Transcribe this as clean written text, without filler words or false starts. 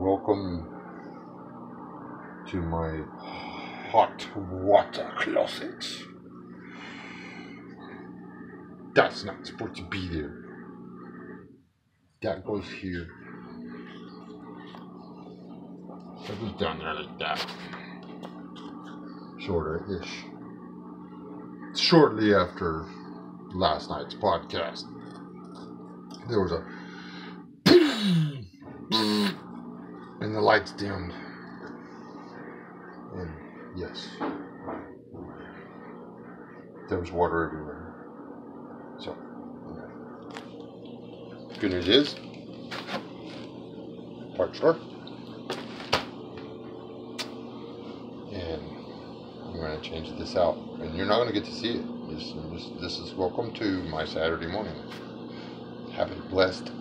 Welcome to my hot water closet. That's not supposed to be there. That goes here. That goes down there like that. Sorta-ish. Shortly after last night's podcast, there was a and the lights dimmed. And yes, there was water everywhere. So, good news is, parts store. And I'm going to change this out. And you're not going to get to see it. This is welcome to my Saturday morning. Have a blessed